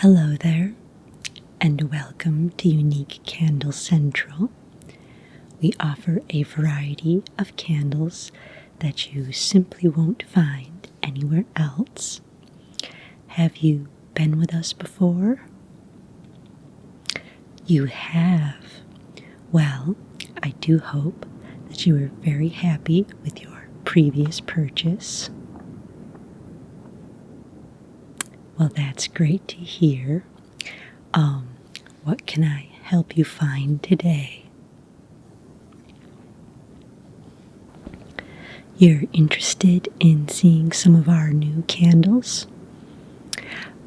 Hello there, and welcome to Unique Candle Central. We offer a variety of candles that you simply won't find anywhere else. Have you been with us before? You have. Well, I do hope that you were very happy with your previous purchase. Well, that's great to hear. What can I help you find today? You're interested in seeing some of our new candles?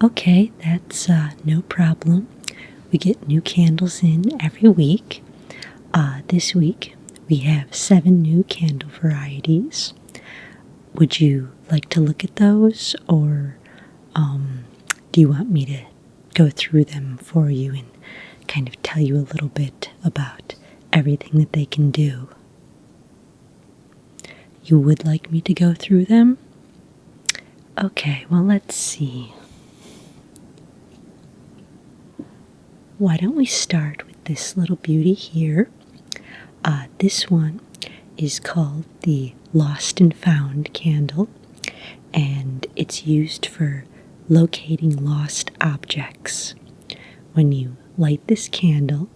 Okay, that's no problem. We get new candles in every week. This week we have 7 new candle varieties. Would you like to look at those, or do you want me to go through them for you and kind of tell you a little bit about everything that they can do? You would like me to go through them? Okay, well, let's see. Why don't we start with this little beauty here? This one is called the Lost and Found candle, and it's used for locating lost objects. When you light this candle,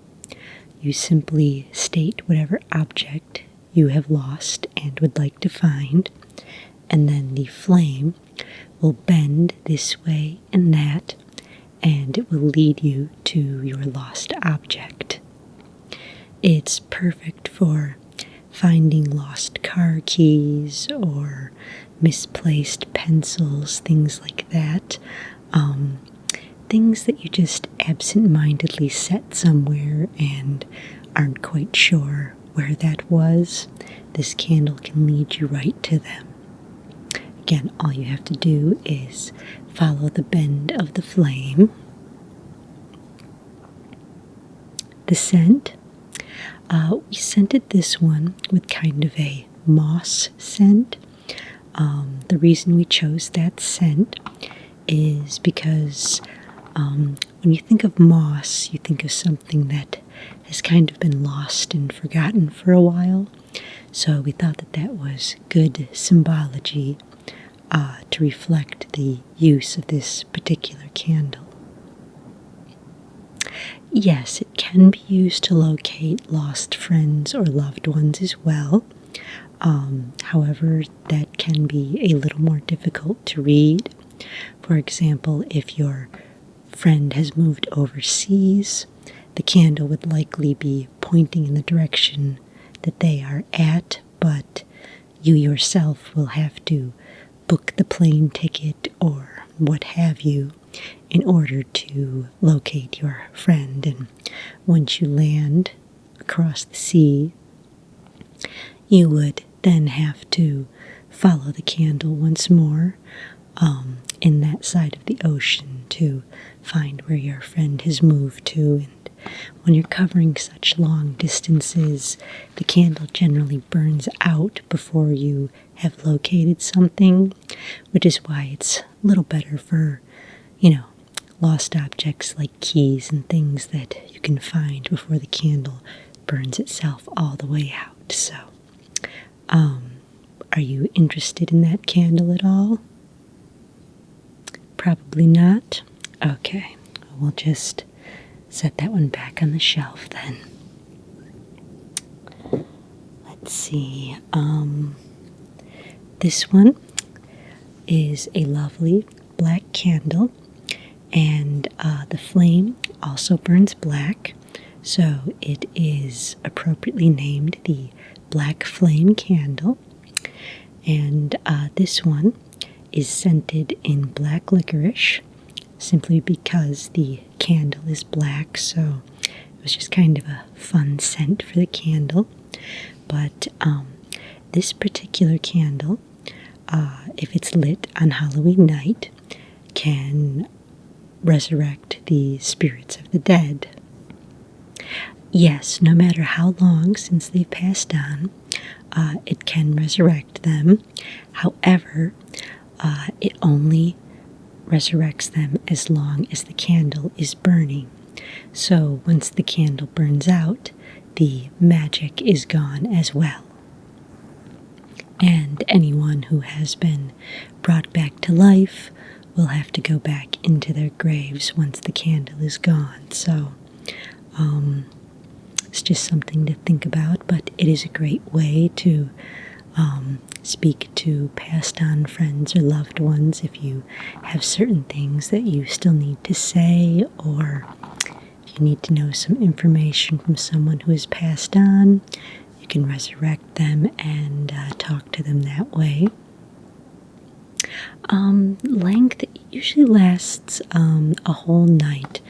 you simply state whatever object you have lost and would like to find, and then the flame will bend this way and that, and it will lead you to your lost object. It's perfect for finding lost car keys or misplaced pencils, things like that. Things that you just absent-mindedly set somewhere and aren't quite sure where that was. This candle can lead you right to them. Again, all you have to do is follow the bend of the flame. The scent. We scented this one with kind of a moss scent. The reason we chose that scent is because when you think of moss, you think of something that has kind of been lost and forgotten for a while. So we thought that that was good symbology to reflect the use of this particular candle. Yes, it can be used to locate lost friends or loved ones as well. However, that can be a little more difficult to read. For example, if your friend has moved overseas, the candle would likely be pointing in the direction that they are at, but you yourself will have to book the plane ticket or what have you in order to locate your friend. And once you land across the sea, you would then have to follow the candle once more in that side of the ocean to find where your friend has moved to. And when you're covering such long distances, the candle generally burns out before you have located something, which is why it's a little better for, lost objects like keys and things that you can find before the candle burns itself all the way out. So, are you interested in that candle at all? Probably not. Okay, we'll just set that one back on the shelf then. Let's see. This one is a lovely black candle, and the flame also burns black, so it is appropriately named the Black Flame Candle. And this one is scented in black licorice, simply because the candle is black, so it was just kind of a fun scent for the candle. But this particular candle, if it's lit on Halloween night, can resurrect the spirits of the dead. Yes, no matter how long since they've passed on, it can resurrect them. However, it only resurrects them as long as the candle is burning. So once the candle burns out, the magic is gone as well. And anyone who has been brought back to life will have to go back into their graves once the candle is gone. So it's just something to think about, but it is a great way to speak to passed on friends or loved ones if you have certain things that you still need to say, or if you need to know some information from someone who has passed on. You can resurrect them and talk to them that way. Length usually lasts a whole night.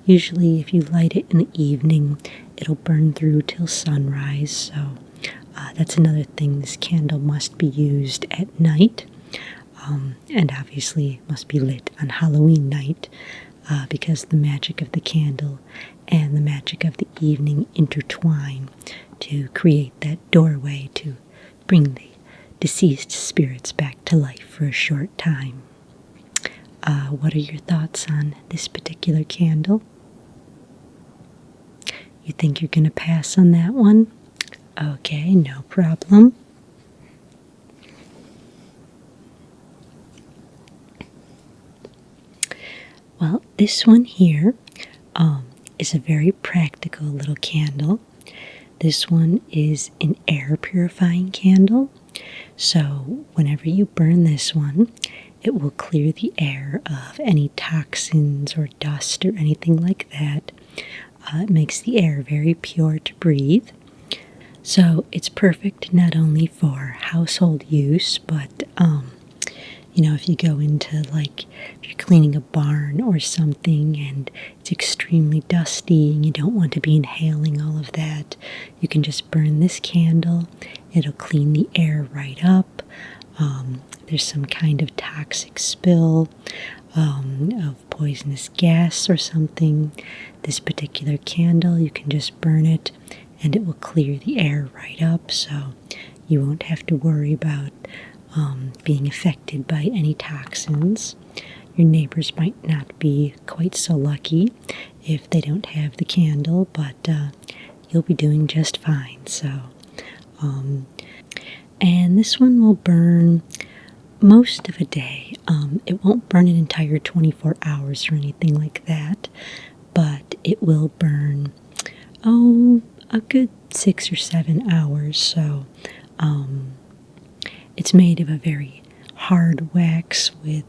Usually if you light it in the evening, it'll burn through till sunrise. So that's another thing. This candle must be used at night, and obviously must be lit on Halloween night, because the magic of the candle and the magic of the evening intertwine to create that doorway to bring the deceased spirits back to life for a short time. What are your thoughts on this particular candle? You think you're going to pass on that one? Okay, no problem. Well, this one here is a very practical little candle. This one is an air purifying candle. So whenever you burn this one, it will clear the air of any toxins or dust or anything like that. It makes the air very pure to breathe. So it's perfect not only for household use, but if you go into, if you're cleaning a barn or something and it's extremely dusty and you don't want to be inhaling all of that, you can just burn this candle. It'll clean the air right up. There's some kind of toxic spill of poisonous gas or something. This particular candle, you can just burn it and it will clear the air right up, so you won't have to worry about being affected by any toxins. Your neighbors might not be quite so lucky if they don't have the candle, but you'll be doing just fine. So, and this one will burn most of a day. It won't burn an entire 24 hours or anything like that, but it will burn, a good 6 or 7 hours. So, it's made of a very hard wax with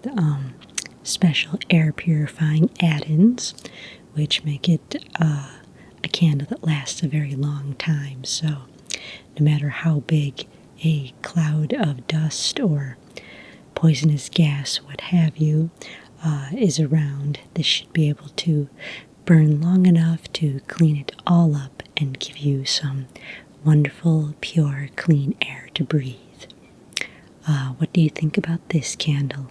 special air purifying add-ins, which make it a candle that lasts a very long time. So no matter how big a cloud of dust or poisonous gas, what have you, is around, this should be able to burn long enough to clean it all up and give you some wonderful, pure, clean air to breathe. What do you think about this candle?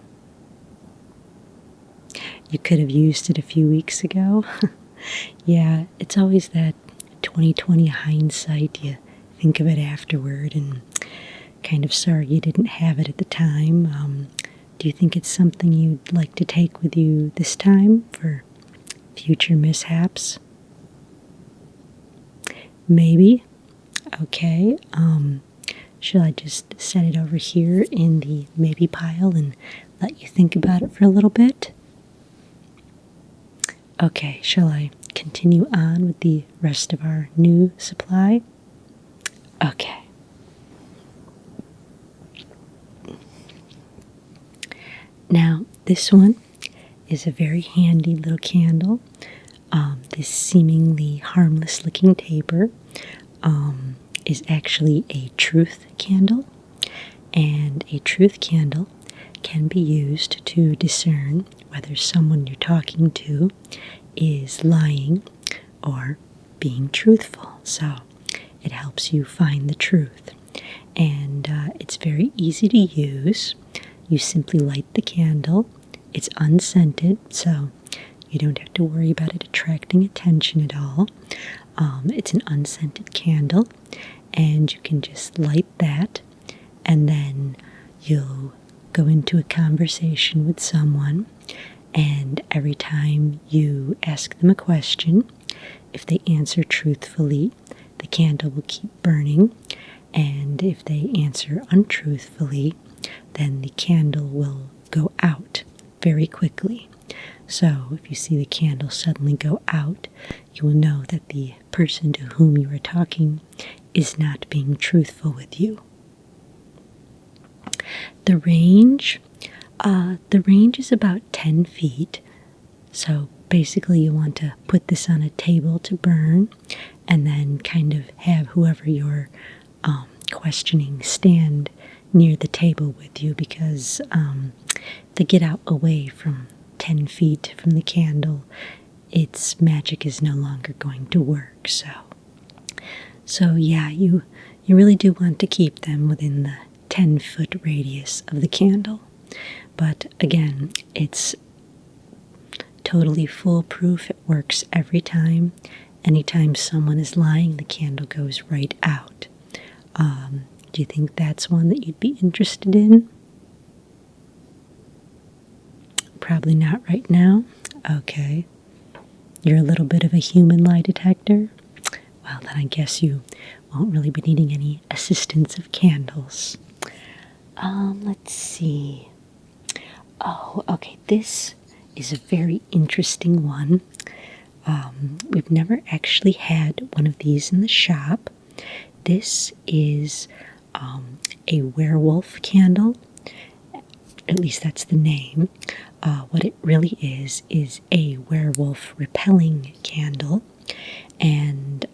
You could have used it a few weeks ago. Yeah, it's always that 20/20 hindsight. You think of it afterward and kind of sorry you didn't have it at the time. Do you think it's something you'd like to take with you this time for future mishaps? Maybe. Okay. Should I just set it over here in the maybe pile and let you think about it for a little bit? Okay, shall I continue on with the rest of our new supply? Okay. Now, this one is a very handy little candle. This seemingly harmless looking taper is actually a truth candle, and a truth candle can be used to discern whether someone you're talking to is lying or being truthful. So it helps you find the truth, and it's very easy to use. You simply light the candle. It's unscented, so you don't have to worry about it attracting attention at all. It's an unscented candle, and you can just light that, and then you'll go into a conversation with someone, and every time you ask them a question, if they answer truthfully, the candle will keep burning, and if they answer untruthfully, then the candle will go out very quickly. So if you see the candle suddenly go out, you will know that the person to whom you are talking is not being truthful with you. The range is about 10 feet. So basically you want to put this on a table to burn, and then kind of have whoever you're questioning stand near the table with you, because to get out away from 10 feet from the candle, its magic is no longer going to work. So yeah, you really do want to keep them within the 10-foot radius of the candle. But again, it's totally foolproof. It works every time. Anytime someone is lying, the candle goes right out. Do you think that's one that you'd be interested in? Probably not right now. Okay. You're a little bit of a human lie detector? Well, then I guess you won't really be needing any assistance of candles. Let's see. Oh, okay. This is a very interesting one. We've never actually had one of these in the shop. This is a werewolf candle. At least that's the name. What it really is a werewolf repelling candle. And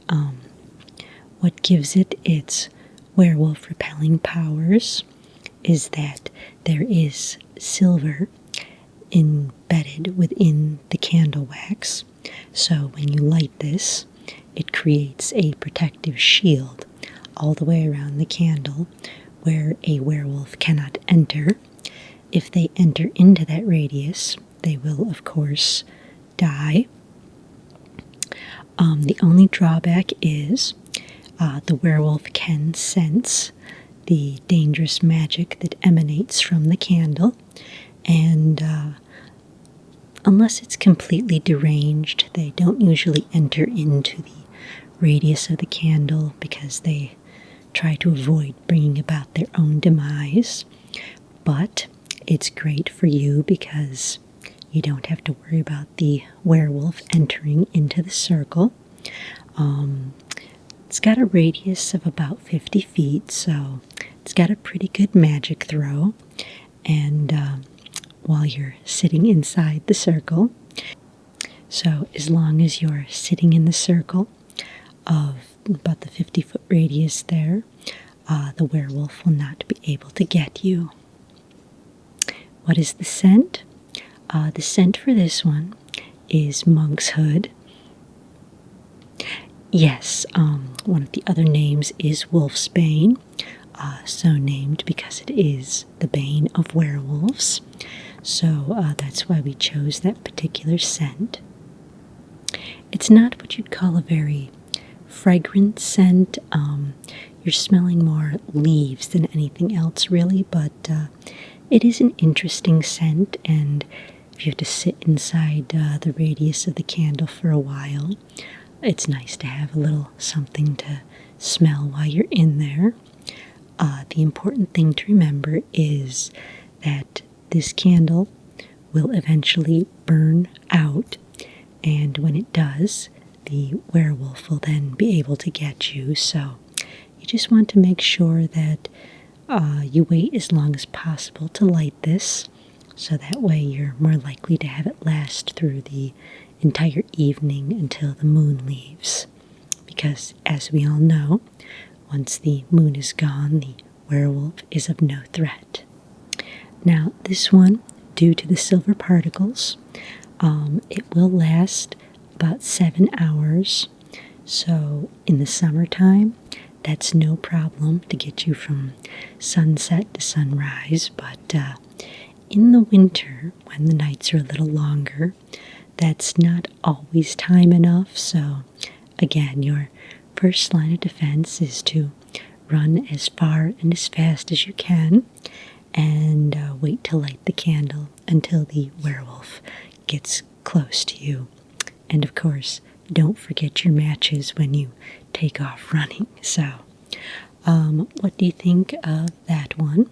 what gives it its werewolf repelling powers is that there is silver embedded within the candle wax. So when you light this, it creates a protective shield all the way around the candle where a werewolf cannot enter. If they enter into that radius, they will, of course, die. The only drawback is the werewolf can sense the dangerous magic that emanates from the candle, and unless it's completely deranged, they don't usually enter into the radius of the candle because they try to avoid bringing about their own demise. But it's great for you because you don't have to worry about the werewolf entering into the circle. It's got a radius of about 50 feet, so it's got a pretty good magic throw. And while you're sitting inside the circle, so as long as you're sitting in the circle of about the 50-foot radius there, the werewolf will not be able to get you. What is the scent? The scent for this one is monk's hood. Yes, one of the other names is wolf's bane, so named because it is the bane of werewolves. So that's why we chose that particular scent. It's not what you'd call a very fragrant scent. You're smelling more leaves than anything else, really, but it is an interesting scent, and if you have to sit inside the radius of the candle for a while, it's nice to have a little something to smell while you're in there. The important thing to remember is that this candle will eventually burn out, and when it does, the werewolf will then be able to get you. So you just want to make sure that you wait as long as possible to light this, so that way you're more likely to have it last through the entire evening until the moon leaves. Because, as we all know, once the moon is gone, the werewolf is of no threat. Now, this one, due to the silver particles, it will last about 7 hours. So, in the summertime, that's no problem to get you from sunset to sunrise. But in the winter, when the nights are a little longer, that's not always time enough. So, again, your first line of defense is to run as far and as fast as you can and wait to light the candle until the werewolf gets close to you. And of course, don't forget your matches when you take off running. So, what do you think of that one?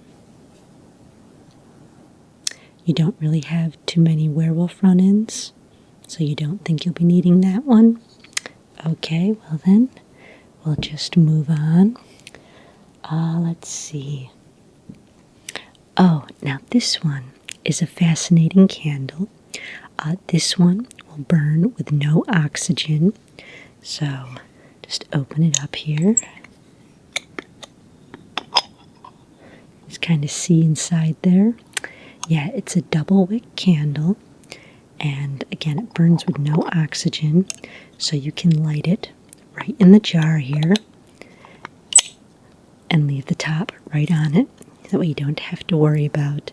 You don't really have too many werewolf run-ins, so you don't think you'll be needing that one? Okay, well then, we'll just move on. Let's see. Oh, now this one is a fascinating candle. This one will burn with no oxygen. So, just open it up here. Just kind of see inside there. Yeah, it's a double wick candle. And again, it burns with no oxygen. So you can light it right in the jar here. And leave the top right on it. That way you don't have to worry about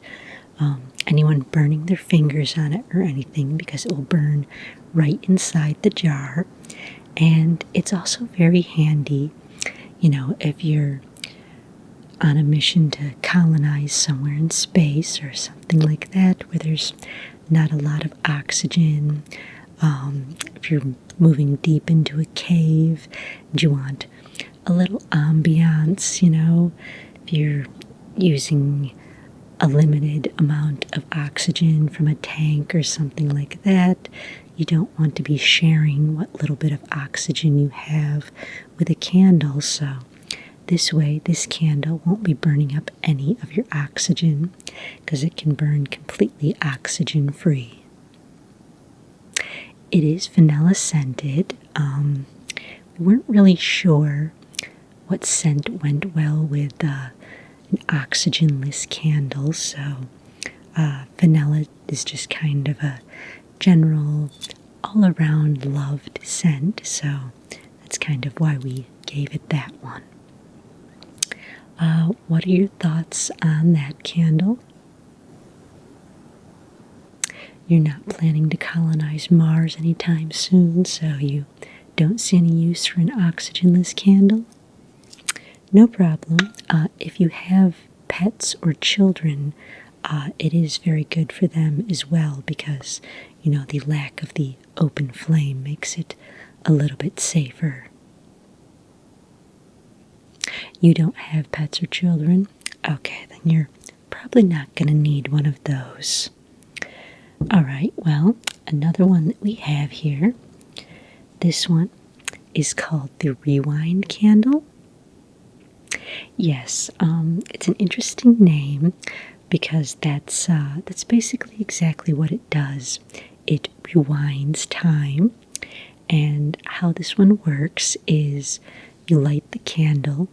anyone burning their fingers on it or anything, because it will burn right inside the jar. And it's also very handy, you know, if you're on a mission to colonize somewhere in space or something like that, where there's not a lot of oxygen. If you're moving deep into a cave and you want a little ambiance, you know, if you're using a limited amount of oxygen from a tank or something like that, you don't want to be sharing what little bit of oxygen you have with a candle. So this way, this candle won't be burning up any of your oxygen, because it can burn completely oxygen free. It is vanilla scented. We weren't really sure what scent went well with an oxygenless candle, so vanilla is just kind of a general all-around loved scent, so that's kind of why we gave it that one. What are your thoughts on that candle? You're not planning to colonize Mars anytime soon, so you don't see any use for an oxygenless candle? No problem. If you have pets or children, it is very good for them as well, because, you know, the lack of the open flame makes it a little bit safer. You don't have pets or children? Okay, then you're probably not going to need one of those. Alright, well, another one that we have here, this one is called the Rewind Candle. Yes, it's an interesting name, because that's basically exactly what it does. It rewinds time, and how this one works is you light the candle,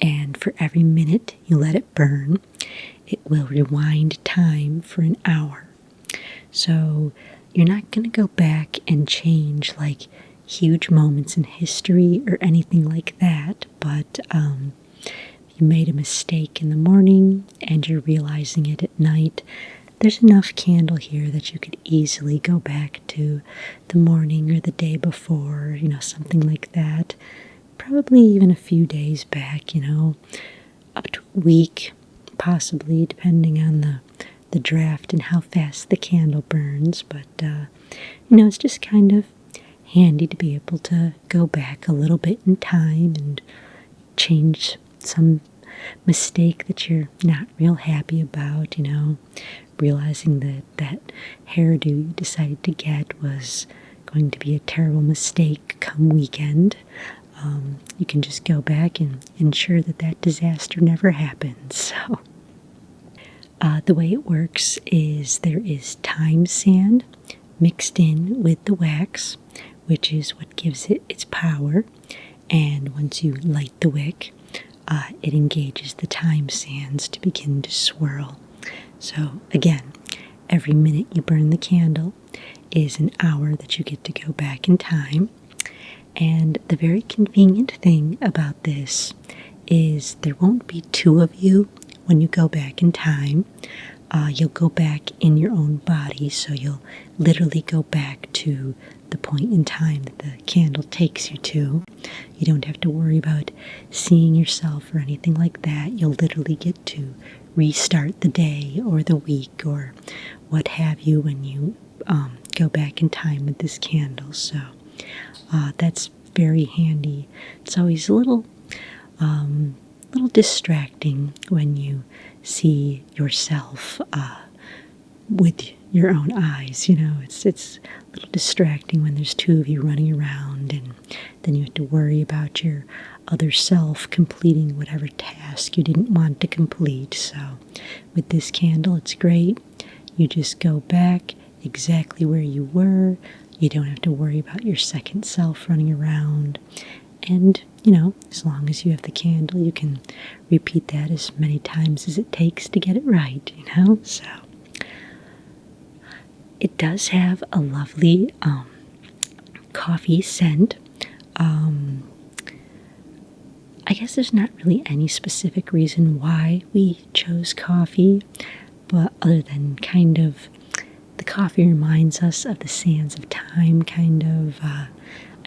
and for every minute you let it burn, it will rewind time for an hour. So you're not going to go back and change like huge moments in history or anything like that, but if you made a mistake in the morning and you're realizing it at night, there's enough candle here that you could easily go back to the morning or the day before, you know, something like that. Probably even a few days back, you know, up to a week, possibly, depending on the draft and how fast the candle burns. But, you know, it's just kind of handy to be able to go back a little bit in time and change some mistake that you're not real happy about, you know, realizing that that hairdo you decided to get was going to be a terrible mistake come weekend. You can just go back and ensure that that disaster never happens. So, the way it works is there is time sand mixed in with the wax, which is what gives it its power. And once you light the wick, it engages the time sands to begin to swirl. So again, every minute you burn the candle is an hour that you get to go back in time. And the very convenient thing about this is there won't be two of you when you go back in time. You'll go back in your own body, so you'll literally go back to the point in time that the candle takes you to. You don't have to worry about seeing yourself or anything like that. You'll literally get to restart the day or the week or what have you when you go back in time with this candle. So that's very handy. It's always a little distracting when you see yourself with your own eyes. It's a little distracting when there's two of you running around, and then you have to worry about your other self completing whatever task you didn't want to complete. So with this candle, it's great. You just go back exactly where you were. You don't have to worry about your second self running around. And, as long as you have the candle, you can repeat that as many times as it takes to get it right, So it does have a lovely coffee scent. I guess there's not really any specific reason why we chose coffee, but other than kind of the coffee reminds us of the sands of time, kind of. I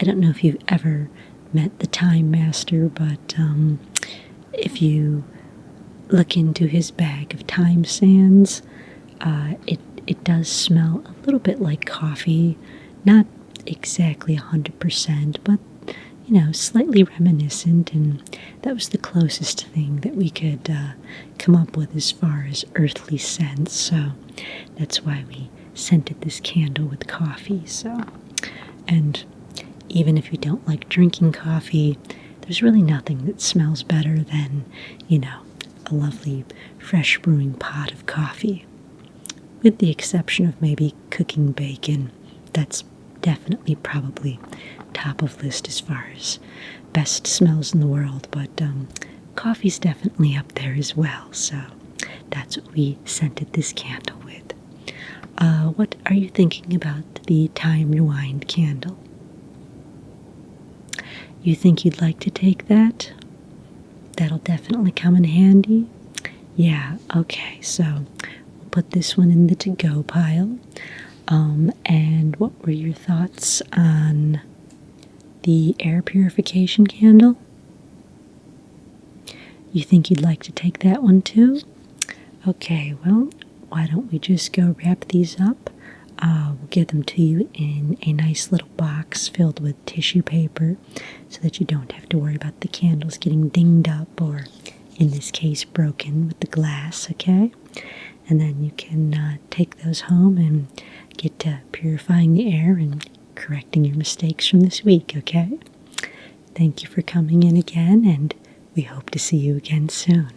don't know if you've ever met the Time Master, but if you look into his bag of time sands, it does smell a little bit like coffee, not exactly 100%, but slightly reminiscent, and that was the closest thing that we could come up with as far as earthly scents. So that's why we scented this candle with coffee. And even if you don't like drinking coffee, there's really nothing that smells better than, a lovely fresh brewing pot of coffee. With the exception of maybe cooking bacon, that's definitely probably top of list as far as best smells in the world, but coffee's definitely up there as well. So that's what we scented this candle with. What are you thinking about the Time Rewind candle? You think you'd like to take that? That'll definitely come in handy. Yeah, okay, so we'll put this one in the to-go pile. And what were your thoughts on the air purification candle? You think you'd like to take that one too? Okay, well, why don't we just go wrap these up? We'll give them to you in a nice little box filled with tissue paper so that you don't have to worry about the candles getting dinged up, or in this case broken with the glass, okay? And then you can take those home and get to purifying the air and correcting your mistakes from this week, okay? Thank you for coming in again, and we hope to see you again soon.